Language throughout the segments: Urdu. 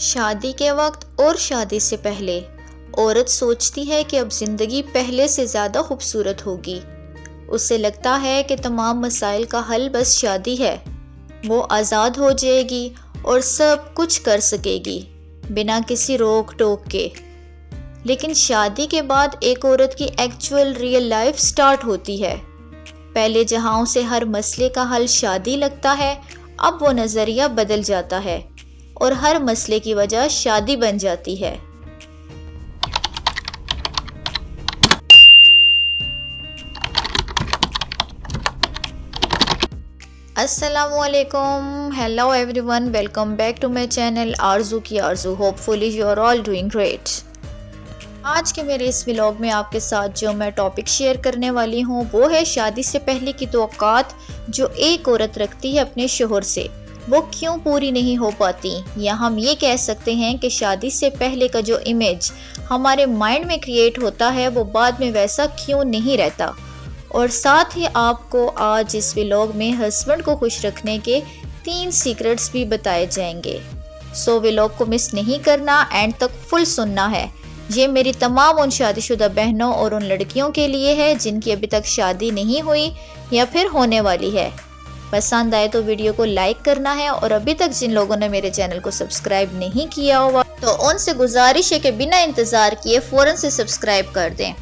شادی کے وقت اور شادی سے پہلے عورت سوچتی ہے کہ اب زندگی پہلے سے زیادہ خوبصورت ہوگی۔ اسے لگتا ہے کہ تمام مسائل کا حل بس شادی ہے۔ وہ آزاد ہو جائے گی اور سب کچھ کر سکے گی بنا کسی روک ٹوک کے۔ لیکن شادی کے بعد ایک عورت کی ایکچول ریئل لائف سٹارٹ ہوتی ہے۔ پہلے جہاں اسے ہر مسئلے کا حل شادی لگتا ہے، اب وہ نظریہ بدل جاتا ہے اور ہر مسئلے کی وجہ شادی بن جاتی ہے۔ السلام علیکم، hello everyone, welcome back to my channel Arzoo کی Arzoo. Hopefully you are all doing great. آج کے میرے اس ولاگ میں آپ کے ساتھ جو میں ٹاپک شیئر کرنے والی ہوں وہ ہے شادی سے پہلے کی توقعات جو ایک عورت رکھتی ہے اپنے شوہر سے، وہ کیوں پوری نہیں ہو پاتی، یا ہم یہ کہہ سکتے ہیں کہ شادی سے پہلے کا جو امیج ہمارے مائنڈ میں کریٹ ہوتا ہے وہ بعد میں ویسا کیوں نہیں رہتا۔ اور ساتھ ہی آپ کو آج اس ولاگ میں ہسبینڈ کو خوش رکھنے کے 3 سیکرٹس بھی بتائے جائیں گے۔ سو ولاگ کو مس نہیں کرنا، اینڈ تک فل سننا ہے۔ یہ میری تمام ان شادی شدہ بہنوں اور ان لڑکیوں کے لیے ہے جن کی ابھی تک شادی نہیں ہوئی یا پھر ہونے والی ہے۔ پسند آئے تو ویڈیو کو لائک کرنا ہے، اور ابھی تک جن لوگوں نے میرے چینل کو سبسکرائب نہیں کیا ہوا تو ان سے گزارش ہے کہ بنا انتظار کیے فوراً سے سبسکرائب کر دیں۔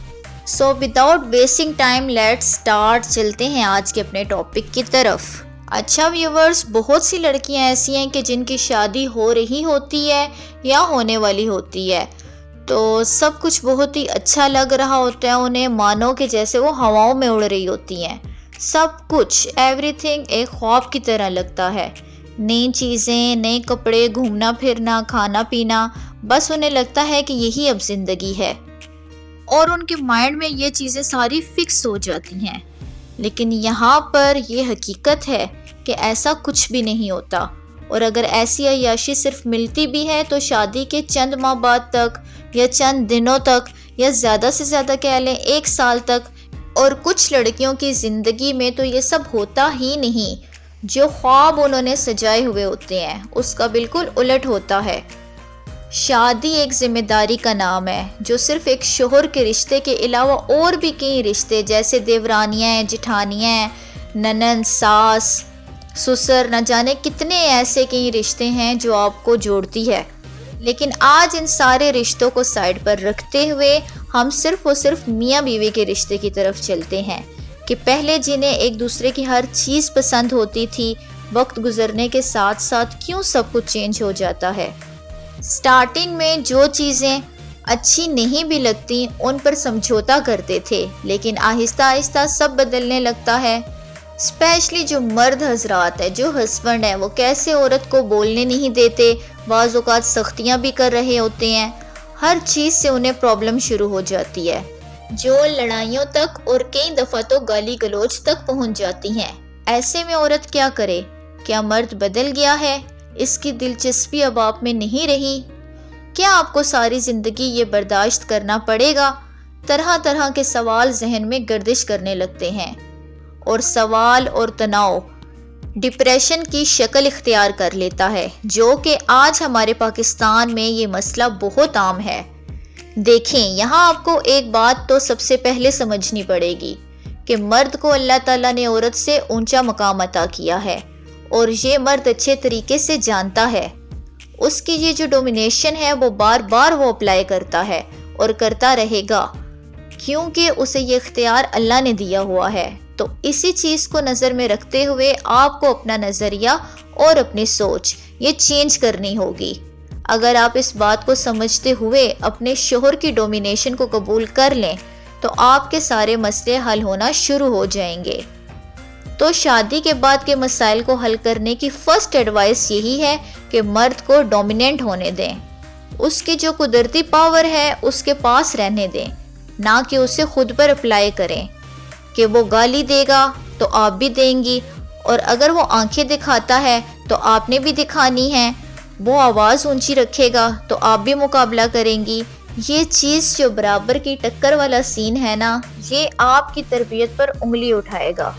So without wasting time let's start, چلتے ہیں آج کے اپنے ٹاپک کی طرف۔ اچھا ویورز، بہت سی لڑکیاں ایسی ہیں کہ جن کی شادی ہو رہی ہوتی ہے یا ہونے والی ہوتی ہے، تو سب کچھ بہت ہی اچھا لگ رہا ہوتا ہے انہیں، مانو کہ جیسے وہ ہواؤں میں اڑ رہی ہوتی ہیں۔ سب کچھ ایوری تھنگ ایک خواب کی طرح لگتا ہے، نئی چیزیں، نئے کپڑے، گھومنا پھرنا، کھانا پینا، بس انہیں لگتا ہے کہ یہی اب زندگی ہے، اور ان کے مائنڈ میں یہ چیزیں ساری فکس ہو جاتی ہیں۔ لیکن یہاں پر یہ حقیقت ہے کہ ایسا کچھ بھی نہیں ہوتا، اور اگر ایسی عیاشی صرف ملتی بھی ہے تو شادی کے چند ماہ بعد تک، یا چند دنوں تک، یا زیادہ سے زیادہ کہہ لیں 1 سال تک۔ اور کچھ لڑکیوں کی زندگی میں تو یہ سب ہوتا ہی نہیں، جو خواب انہوں نے سجائے ہوئے ہوتے ہیں اس کا بالکل الٹ ہوتا ہے۔ شادی ایک ذمہ داری کا نام ہے جو صرف ایک شوہر کے رشتے کے علاوہ اور بھی کئی رشتے جیسے دیورانیاں ہیں، جٹھانیاں ہیں، ننند، ساس، سسر، نہ جانے کتنے ایسے کئی رشتے ہیں جو آپ کو جوڑتی ہے۔ لیکن آج ان سارے رشتوں کو سائڈ پر رکھتے ہوئے ہم صرف اور صرف میاں بیوی کے رشتے کی طرف چلتے ہیں کہ پہلے جنہیں ایک دوسرے کی ہر چیز پسند ہوتی تھی، وقت گزرنے کے ساتھ ساتھ کیوں سب کچھ چینج ہو جاتا ہے۔ سٹارٹنگ میں جو چیزیں اچھی نہیں بھی لگتی ان پر سمجھوتا کرتے تھے، لیکن آہستہ آہستہ سب بدلنے لگتا ہے۔ اسپیشلی جو مرد حضرات ہیں، جو ہسبینڈ ہیں، وہ کیسے عورت کو بولنے نہیں دیتے، بعض اوقات سختیاں بھی کر رہے ہوتے ہیں، ہر چیز سے انہیں پرابلم شروع ہو جاتی ہے، جو لڑائیوں تک اور کئی دفعہ تو گالی گلوچ تک پہنچ جاتی ہیں۔ ایسے میں عورت کیا کرے؟ کیا مرد بدل گیا ہے؟ اس کی دلچسپی اب آپ میں نہیں رہی؟ کیا آپ کو ساری زندگی یہ برداشت کرنا پڑے گا؟ طرح طرح کے سوال ذہن میں گردش کرنے لگتے ہیں، اور سوال اور تناؤ ڈپریشن کی شکل اختیار کر لیتا ہے، جو کہ آج ہمارے پاکستان میں یہ مسئلہ بہت عام ہے۔ دیکھیں، یہاں آپ کو ایک بات تو سب سے پہلے سمجھنی پڑے گی کہ مرد کو اللہ تعالیٰ نے عورت سے اونچا مقام عطا کیا ہے، اور یہ مرد اچھے طریقے سے جانتا ہے۔ اس کی یہ جو ڈومینیشن ہے وہ بار بار وہ اپلائی کرتا ہے اور کرتا رہے گا، کیونکہ اسے یہ اختیار اللہ نے دیا ہوا ہے۔ تو اسی چیز کو نظر میں رکھتے ہوئے آپ کو اپنا نظریہ اور اپنی سوچ یہ چینج کرنی ہوگی۔ اگر آپ اس بات کو سمجھتے ہوئے اپنے شوہر کی ڈومینیشن کو قبول کر لیں تو آپ کے سارے مسئلے حل ہونا شروع ہو جائیں گے۔ تو شادی کے بعد کے مسائل کو حل کرنے کی فرسٹ ایڈوائس یہی ہے کہ مرد کو ڈومیننٹ ہونے دیں، اس کی جو قدرتی پاور ہے اس کے پاس رہنے دیں، نہ کہ اسے خود پر اپلائی کریں کہ وہ گالی دے گا تو آپ بھی دیں گی، اور اگر وہ آنکھیں دکھاتا ہے تو آپ نے بھی دکھانی ہے، وہ آواز اونچی رکھے گا تو آپ بھی مقابلہ کریں گی۔ یہ چیز جو برابر کی ٹکر والا سین ہے نا، یہ آپ کی تربیت پر انگلی اٹھائے گا۔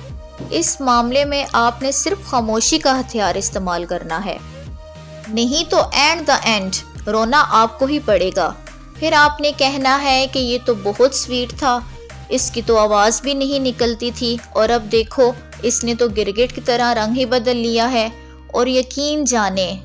اس معاملے میں آپ نے صرف خاموشی کا ہتھیار استعمال کرنا ہے۔ نہیں تو اینڈ دا اینڈ رونا آپ کو ہی پڑے گا۔ پھر آپ نے کہنا ہے کہ یہ تو بہت سویٹ تھا، اس کی تو آواز بھی نہیں نکلتی تھی، اور اب دیکھو اس نے تو گرگٹ کی طرح رنگ ہی بدل لیا ہے۔ اور یقین جانیں،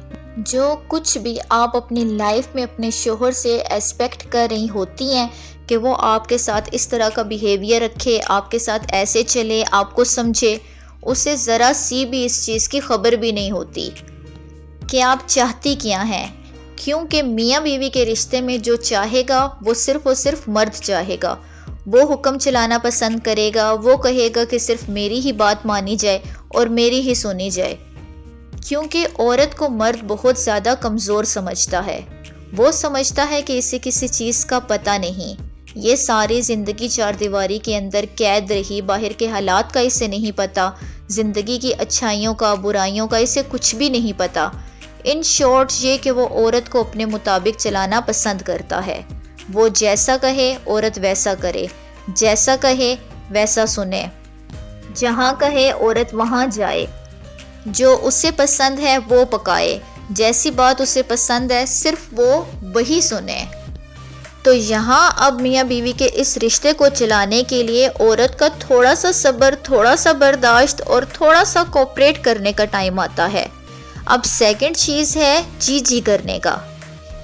جو کچھ بھی آپ اپنی لائف میں اپنے شوہر سے ایکسپیکٹ کر رہی ہوتی ہیں کہ وہ آپ کے ساتھ اس طرح کا بیہیویئر رکھے، آپ کے ساتھ ایسے چلے، آپ کو سمجھے، اسے ذرا سی بھی اس چیز کی خبر بھی نہیں ہوتی کہ آپ چاہتی کیا ہیں، کیونکہ میاں بیوی کے رشتے میں جو چاہے گا وہ صرف اور صرف مرد چاہے گا۔ وہ حکم چلانا پسند کرے گا، وہ کہے گا کہ صرف میری ہی بات مانی جائے اور میری ہی سنی جائے، کیونکہ عورت کو مرد بہت زیادہ کمزور سمجھتا ہے۔ وہ سمجھتا ہے کہ اسے کسی چیز کا پتہ نہیں، یہ ساری زندگی چار دیواری کے اندر قید رہی، باہر کے حالات کا اسے نہیں پتہ، زندگی کی اچھائیوں کا برائیوں کا اسے کچھ بھی نہیں پتہ۔ ان شارٹ یہ کہ وہ عورت کو اپنے مطابق چلانا پسند کرتا ہے۔ وہ جیسا کہے عورت ویسا کرے، جیسا کہے ویسا سنے، جہاں کہے عورت وہاں جائے، جو اسے پسند ہے وہ پکائے، جیسی بات اسے پسند ہے صرف وہ وہی سنے۔ تو یہاں اب میاں بیوی کے اس رشتے کو چلانے کے لیے عورت کا تھوڑا سا صبر، تھوڑا سا برداشت اور تھوڑا سا کوپریٹ کرنے کا ٹائم آتا ہے۔ اب سیکنڈ چیز ہے جی جی کرنے کا۔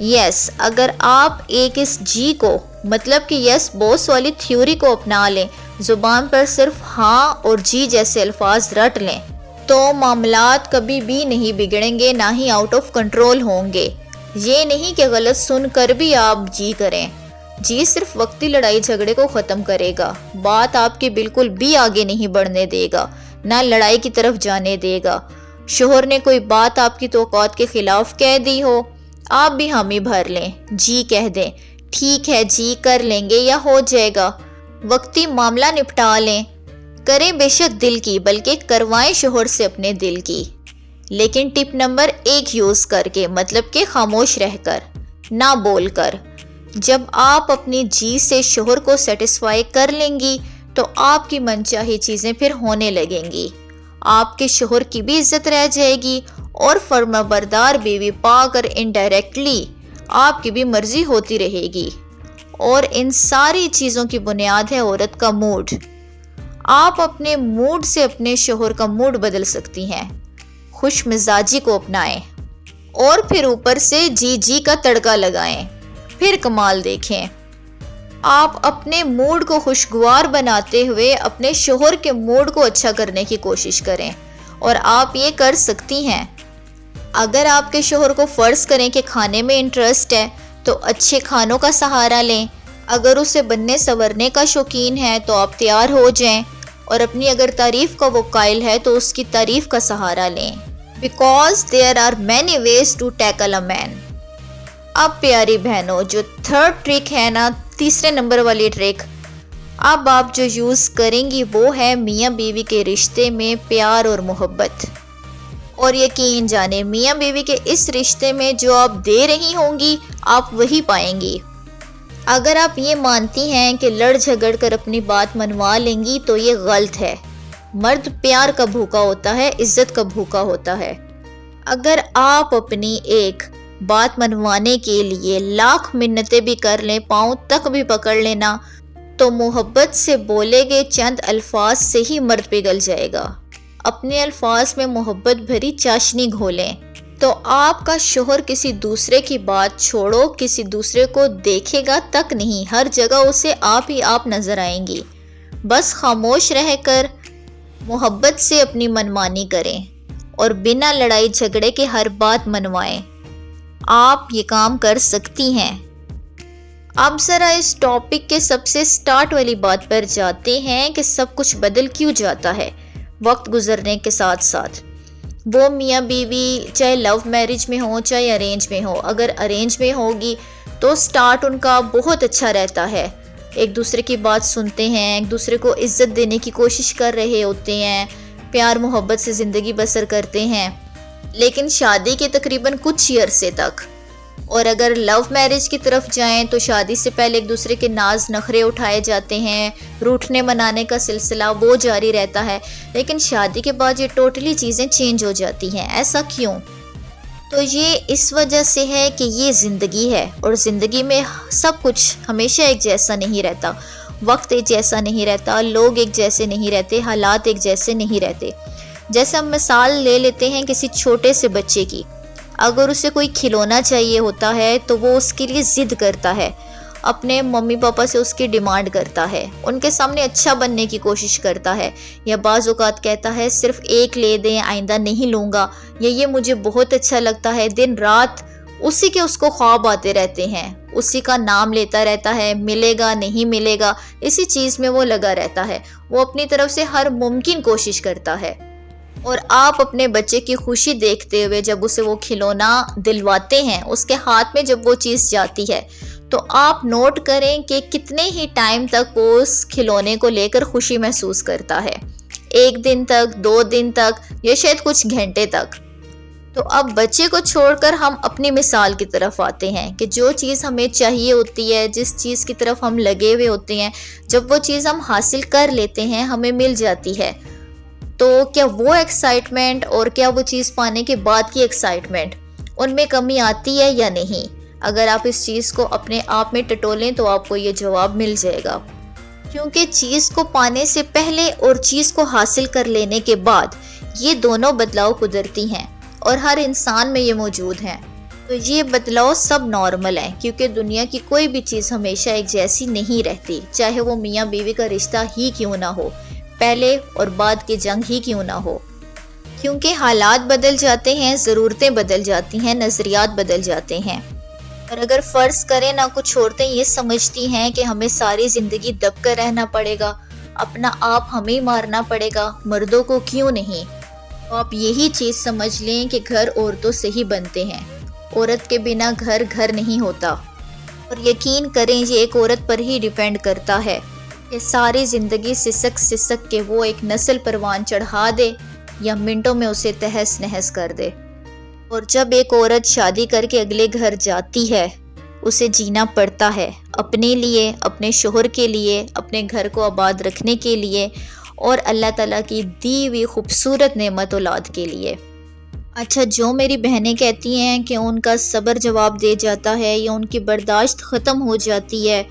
یس، اگر آپ ایک اس جی کو، مطلب کہ یس بوس والی تھیوری کو اپنا لیں، زبان پر صرف ہاں اور جی جیسے الفاظ رٹ لیں، تو معاملات کبھی بھی نہیں بگڑیں گے، نہ ہی آؤٹ آف کنٹرول ہوں گے۔ یہ نہیں کہ غلط سن کر بھی آپ جی کریں، جی صرف وقتی لڑائی جھگڑے کو ختم کرے گا، بات آپ کی بالکل بھی آگے نہیں بڑھنے دے گا، نہ لڑائی کی طرف جانے دے گا۔ شوہر نے کوئی بات آپ کی توقعات کے خلاف کہہ دی ہو، آپ بھی حامی بھر لیں، جی کہہ دیں، ٹھیک ہے جی کر لیں گے یا ہو جائے گا، وقتی معاملہ نپٹا لیں۔ کریں بے شک دل کی، بلکہ کروائیں شوہر سے اپنے دل کی، لیکن ٹپ نمبر 1 یوز کر کے، مطلب کہ خاموش رہ کر، نہ بول کر۔ جب آپ اپنی جی سے شوہر کو سیٹسفائی کر لیں گی تو آپ کی من چاہی چیزیں پھر ہونے لگیں گی، آپ کے شوہر کی بھی عزت رہ جائے گی، اور فرمانبردار بیوی پا کر انڈائریکٹلی آپ کی بھی مرضی ہوتی رہے گی۔ اور ان ساری چیزوں کی بنیاد ہے عورت کا موڈ۔ آپ اپنے موڈ سے اپنے شوہر کا موڈ بدل سکتی ہیں۔ خوش مزاجی کو اپنائیں اور پھر اوپر سے جی جی کا تڑکا لگائیں، پھر کمال دیکھیں۔ آپ اپنے موڈ کو خوشگوار بناتے ہوئے اپنے شوہر کے موڈ کو اچھا کرنے کی کوشش کریں، اور آپ یہ کر سکتی ہیں۔ اگر آپ کے شوہر کو فرض کریں کہ کھانے میں انٹرسٹ ہے تو اچھے کھانوں کا سہارا لیں، اگر اسے بننے سنورنے کا شوقین ہے تو آپ تیار ہو جائیں، اور اپنی اگر تعریف کا وہ قائل ہے تو اس کی تعریف کا سہارا لیں، because there are many ways to tackle a man۔ اب پیاری بہنوں، جو تھرڈ ٹرک ہے نا، تیسرے نمبر والی ٹرک، اب آپ جو یوز کریں گی وہ ہے میاں بیوی کے رشتے میں پیار اور محبت۔ اور یقین جانیں، میاں بیوی کے اس رشتے میں جو آپ دے رہی ہوں گی آپ وہی پائیں گی۔ اگر آپ یہ مانتی ہیں کہ لڑ جھگڑ کر اپنی بات منوا لیں گی تو یہ غلط ہے۔ مرد پیار کا بھوکا ہوتا ہے، عزت کا بھوکا ہوتا ہے۔ اگر آپ اپنی ایک بات منوانے کے لیے لاکھ منتیں بھی کر لیں، پاؤں تک بھی پکڑ لینا، تو محبت سے بولے گے چند الفاظ سے ہی مرد پگھل جائے گا۔ اپنے الفاظ میں محبت بھری چاشنی گھولیں تو آپ کا شوہر کسی دوسرے کی بات چھوڑو، کسی دوسرے کو دیکھے گا تک نہیں، ہر جگہ اسے آپ ہی آپ نظر آئیں گی۔ بس خاموش رہ کر محبت سے اپنی منمانی کریں اور بنا لڑائی جھگڑے کے ہر بات منوائیں۔ آپ یہ کام کر سکتی ہیں۔ اب ذرا اس ٹاپک کے سب سے سٹارٹ والی بات پر جاتے ہیں کہ سب کچھ بدل کیوں جاتا ہے وقت گزرنے کے ساتھ ساتھ۔ وہ میاں بیوی چاہے لو میرج میں ہو چاہے ارینج میں ہو، اگر ارینج میں ہوگی تو سٹارٹ ان کا بہت اچھا رہتا ہے، ایک دوسرے کی بات سنتے ہیں، ایک دوسرے کو عزت دینے کی کوشش کر رہے ہوتے ہیں، پیار محبت سے زندگی بسر کرتے ہیں، لیکن شادی کے تقریباً کچھ ہی عرصے تک۔ اور اگر لو میرج کی طرف جائیں تو شادی سے پہلے ایک دوسرے کے ناز نخرے اٹھائے جاتے ہیں، روٹھنے منانے کا سلسلہ وہ جاری رہتا ہے، لیکن شادی کے بعد یہ ٹوٹلی چیزیں چینج ہو جاتی ہیں۔ ایسا کیوں؟ تو یہ اس وجہ سے ہے کہ یہ زندگی ہے، اور زندگی میں سب کچھ ہمیشہ ایک جیسا نہیں رہتا، وقت ایک جیسا نہیں رہتا، لوگ ایک جیسے نہیں رہتے، حالات ایک جیسے نہیں رہتے۔ جیسے ہم مثال لے لیتے ہیں کسی چھوٹے سے بچے کی، اگر اسے کوئی کھلونا چاہیے ہوتا ہے تو وہ اس کے لیے ضد کرتا ہے، اپنے ممی پاپا سے اس کی ڈیمانڈ کرتا ہے، ان کے سامنے اچھا بننے کی کوشش کرتا ہے، یا بعض اوقات کہتا ہے صرف ایک لے دیں آئندہ نہیں لوں گا، یا یہ مجھے بہت اچھا لگتا ہے، دن رات اسی کے اس کو خواب آتے رہتے ہیں، اسی کا نام لیتا رہتا ہے، ملے گا نہیں ملے گا، اسی چیز میں وہ لگا رہتا ہے، وہ اپنی طرف سے ہر ممکن کوشش کرتا ہے۔ اور آپ اپنے بچے کی خوشی دیکھتے ہوئے جب اسے وہ کھلونا دلواتے ہیں، اس کے ہاتھ میں جب وہ چیز جاتی ہے، تو آپ نوٹ کریں کہ کتنے ہی ٹائم تک وہ اس کھلونے کو لے کر خوشی محسوس کرتا ہے، 1 دن تک، 2 دن تک، یا شاید کچھ گھنٹے تک۔ تو اب بچے کو چھوڑ کر ہم اپنی مثال کی طرف آتے ہیں کہ جو چیز ہمیں چاہیے ہوتی ہے، جس چیز کی طرف ہم لگے ہوئے ہوتے ہیں، جب وہ چیز ہم حاصل کر لیتے ہیں، ہمیں مل جاتی ہے، تو کیا وہ ایکسائٹمنٹ اور کیا وہ چیز پانے کے بعد کی ایکسائٹمنٹ، ان میں کمی آتی ہے یا نہیں؟ اگر آپ اس چیز کو اپنے آپ میں ٹٹولیں تو آپ کو یہ جواب مل جائے گا، کیونکہ چیز کو پانے سے پہلے اور چیز کو حاصل کر لینے کے بعد یہ دونوں بدلاؤ قدرتی ہیں، اور ہر انسان میں یہ موجود ہیں۔ تو یہ بدلاؤ سب نارمل ہیں، کیونکہ دنیا کی کوئی بھی چیز ہمیشہ ایک جیسی نہیں رہتی، چاہے وہ میاں بیوی کا رشتہ ہی کیوں نہ ہو، پہلے اور بعد کی جنگ ہی کیوں نہ ہو، کیونکہ حالات بدل جاتے ہیں، ضرورتیں بدل جاتی ہیں، نظریات بدل جاتے ہیں۔ اور اگر فرض کریں نہ کچھ عورتیں یہ سمجھتی ہیں کہ ہمیں ساری زندگی دب کر رہنا پڑے گا، اپنا آپ ہمیں مارنا پڑے گا، مردوں کو کیوں نہیں؟ تو آپ یہی چیز سمجھ لیں کہ گھر عورتوں سے ہی بنتے ہیں، عورت کے بنا گھر گھر نہیں ہوتا، اور یقین کریں یہ ایک عورت پر ہی ڈیپینڈ کرتا ہے کہ ساری زندگی سسک سسک کے وہ ایک نسل پروان چڑھا دے یا منٹوں میں اسے تہس نہس کر دے۔ اور جب ایک عورت شادی کر کے اگلے گھر جاتی ہے، اسے جینا پڑتا ہے اپنے لیے، اپنے شوہر کے لیے، اپنے گھر کو آباد رکھنے کے لیے، اور اللہ تعالیٰ کی دی ہوئی خوبصورت نعمت اولاد کے لیے۔ اچھا، جو میری بہنیں کہتی ہیں کہ ان کا صبر جواب دے جاتا ہے یا ان کی برداشت ختم ہو جاتی ہے،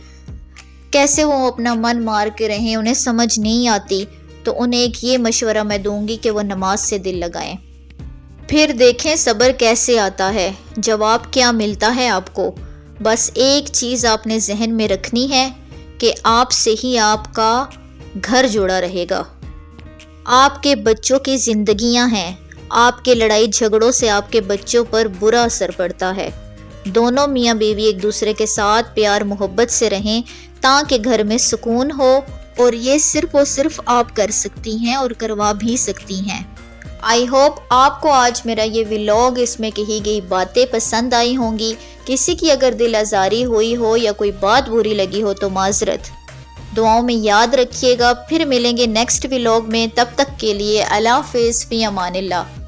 کیسے وہ اپنا من مار کے رہیں، انہیں سمجھ نہیں آتی، تو انہیں ایک یہ مشورہ میں دوں گی کہ وہ نماز سے دل لگائیں، پھر دیکھیں صبر کیسے آتا ہے، جواب کیا ملتا ہے آپ کو۔ بس ایک چیز آپ نے ذہن میں رکھنی ہے کہ آپ سے ہی آپ کا گھر جڑا رہے گا، آپ کے بچوں کی زندگیاں ہیں، آپ کے لڑائی جھگڑوں سے آپ کے بچوں پر برا اثر پڑتا ہے۔ دونوں میاں بیوی ایک دوسرے کے ساتھ پیار محبت سے رہیں تاکہ گھر میں سکون ہو، اور یہ صرف اور صرف آپ کر سکتی ہیں اور کروا بھی سکتی ہیں۔ آئی ہوپ آپ کو آج میرا یہ ولاگ، اس میں کہی گئی باتیں پسند آئی ہوں گی۔ کسی کی اگر دل آزاری ہوئی ہو یا کوئی بات بری لگی ہو تو معذرت، دعاؤں میں یاد رکھیے گا۔ پھر ملیں گے نیکسٹ ولاگ میں، تب تک کے لیے اللہ حافظ، فی امان اللہ۔